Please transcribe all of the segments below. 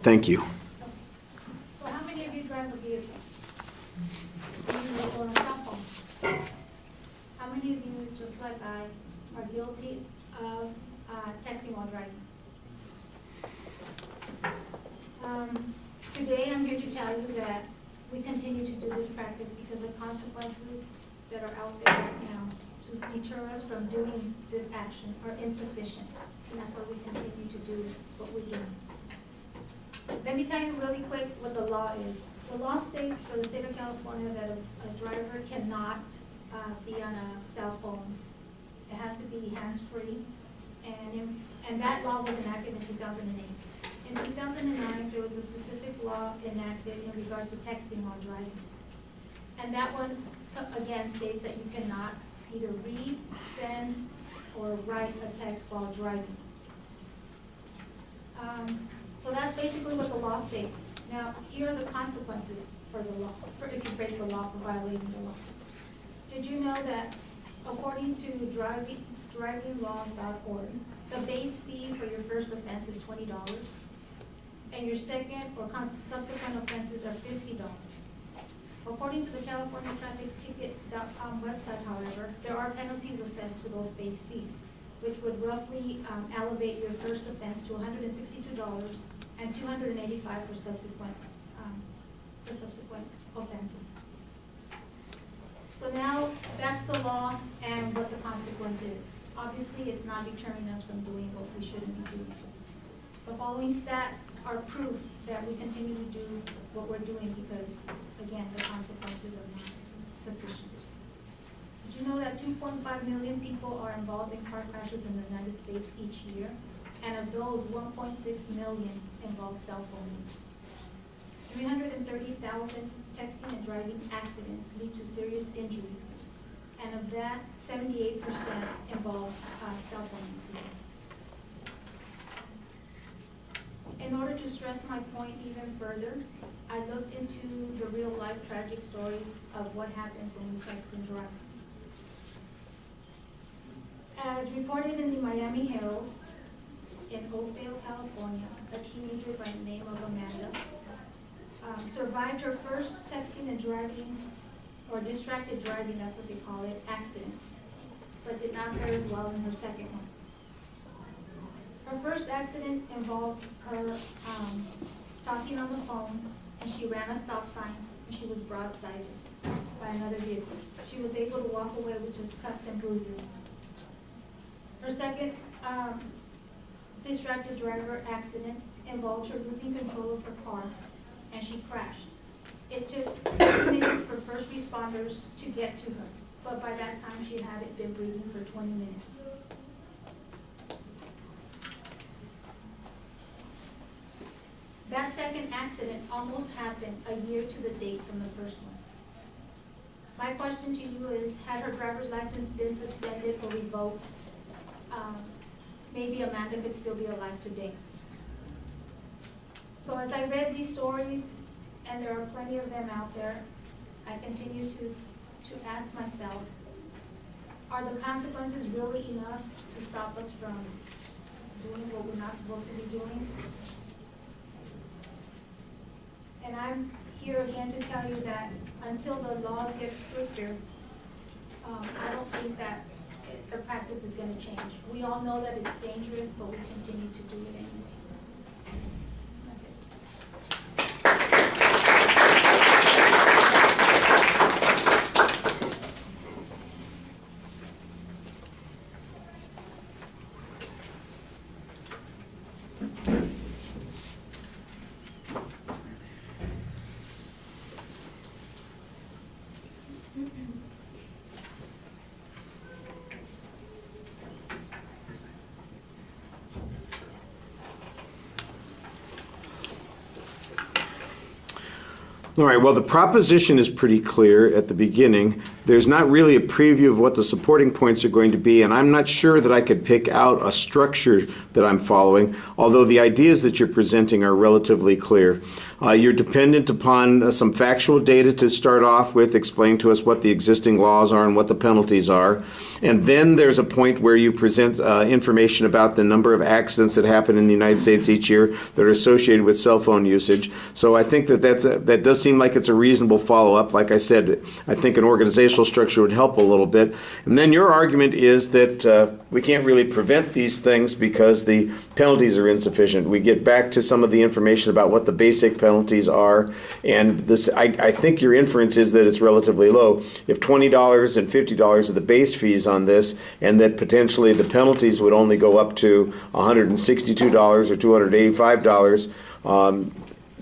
Thank you. So how many of you drive a vehicle? Or a cell phone? How many of you, just like I, are guilty of texting while driving? Today I'm here to tell you that we continue to do this practice because the consequences that are out there right now to deter us from doing this action are insufficient. And that's why we continue to do what we do. Let me tell you really quick what the law is. The law states for the state of California that a driver cannot be on a cell phone. It has to be hands-free. And that law was enacted in 2008. In 2009, there was a specific law enacted in regards to texting while driving. And that one, again, states that you cannot either read, send, or write a text while driving. So that's basically what the law states. Now, here are the consequences for the law, for if you break the law, for violating the law. Did you know that according to drivinglaw.org, the base fee for your first offense is $20, and your second or subsequent offenses are $50. According to the CaliforniaTrafficTicket.com website, however, there are penalties assessed to those base fees, which would roughly elevate your first offense to $162 and $285 for subsequent offenses. So now that's the law and what the consequence is. Obviously, it's not deterring us from doing what we shouldn't be doing. The following stats are proof that we continue to do what we're doing because, again, the consequences are not sufficient. Did you know that 2.5 million people are involved in car crashes in the United States each year? And of those, 1.6 million involve cell phone use. 330,000 texting and driving accidents lead to serious injuries. And of that, 78% involve cell phone use. In order to stress my point even further, I looked into the real life tragic stories of what happens when we text and drive. As reported in the Miami Herald, in Oakdale, California, a teenager by the name of Amanda survived her first texting and driving, or distracted driving, that's what they call it, accident, but did not fare as well in her second one. Her first accident involved her talking on the phone, and she ran a stop sign, and she was broadsided by another vehicle. She was able to walk away with just cuts and bruises. Her second distracted driver accident involved her losing control of her car, and she crashed. It took 30 minutes for first responders to get to her, but by that time she hadn't been breathing for 20 minutes. That second accident almost happened a year to the date from the first one. My question to you is, had her driver's license been suspended or revoked, maybe Amanda could still be alive today. So as I read these stories, and there are plenty of them out there, I continue to ask myself, are the consequences really enough to stop us from doing what we're not supposed to be doing? And I'm here again to tell you that until the laws get stricter, I don't think that the practice is going to change. We all know that it's dangerous, but we continue to do it anyway. All right, well, the proposition is pretty clear at the beginning there's not really a preview of what the supporting points are going to be, and I'm not sure that I could pick out a structure that I'm following, although the ideas that you're presenting are relatively clear. You're dependent upon some factual data to start off with, explain to us what the existing laws are and what the penalties are. And then there's a point where you present information about the number of accidents that happen in the United States each year that are associated with cell phone usage. So I think that that does seem like it's a reasonable follow-up. Like I said, I think an organizational structure would help a little bit. And then your argument is that we can't really prevent these things because the penalties are insufficient. We get back to some of the information about what the basic penalties are, and this, I think your inference is that it's relatively low. If $20 and $50 are the base fees on this, and that potentially the penalties would only go up to $162 or $285,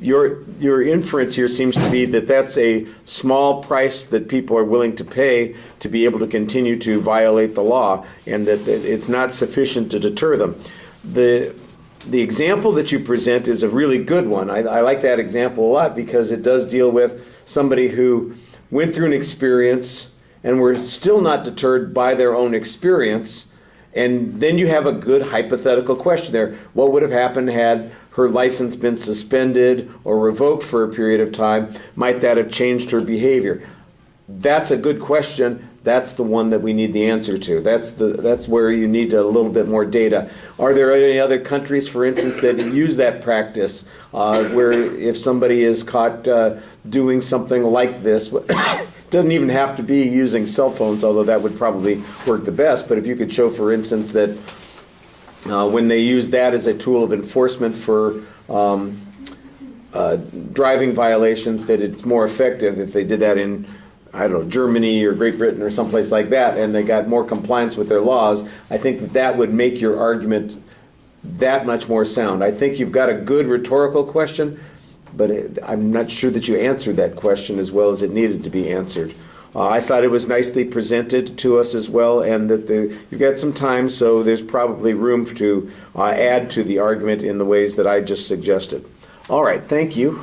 your inference here seems to be that that's a small price that people are willing to pay to be able to continue to violate the law, and that it's not sufficient to deter them. The example that you present is a really good one. I like that example a lot because it does deal with somebody who went through an experience and were still not deterred by their own experience, and then you have a good hypothetical question there. What would have happened had her license been suspended or revoked for a period of time? Might that have changed her behavior? That's a good question. That's the one that we need the answer to. That's where you need a little bit more data. Are there any other countries, for instance, that use that practice where if somebody is caught doing something like this, doesn't even have to be using cell phones, although that would probably work the best, but if you could show, for instance, that when they use that as a tool of enforcement for driving violations, that it's more effective if they did that in, I don't know, Germany or Great Britain or someplace like that, and they got more compliance with their laws. I think that would make your argument that much more sound. I think you've got a good rhetorical question, but I'm not sure that you answered that question as well as it needed to be answered. I thought it was nicely presented to us as well, and that you've got some time, so there's probably room to add to the argument in the ways that I just suggested. All right, thank you.